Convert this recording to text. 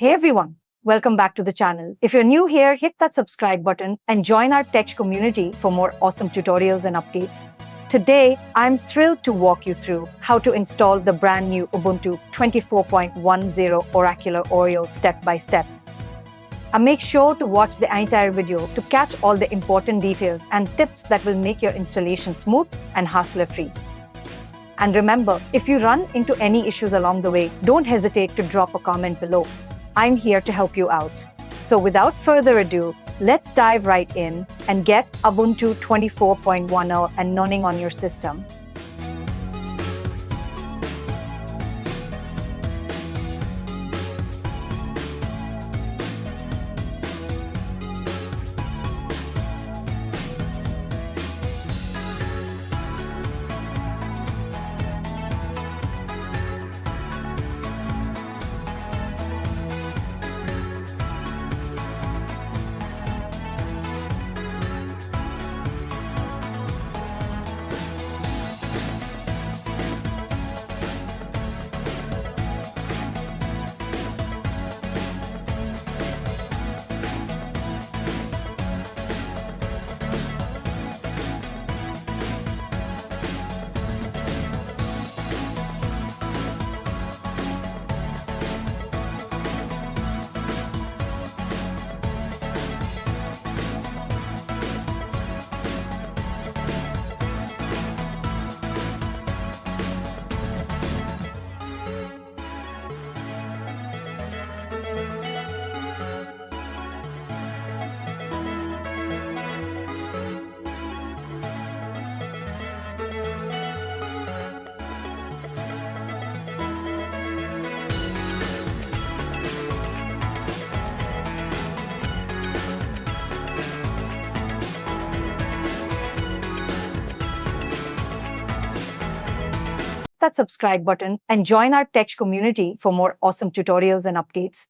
Hey everyone, welcome back to the channel. If you're new here, hit that subscribe button and join our tech community for more awesome tutorials and updates. Today, I'm thrilled to walk you through how to install the brand new Ubuntu 24.10 Oracular Oriole step by step. And make sure to watch the entire video to catch all the important details and tips that will make your installation smooth and hassle-free. And remember, if you run into any issues along the way, don't hesitate to drop a comment below. I'm here to help you out. So without further ado, let's dive right in and get Ubuntu 24.10 and running on your system. That subscribe button and join our tech community for more awesome tutorials and updates.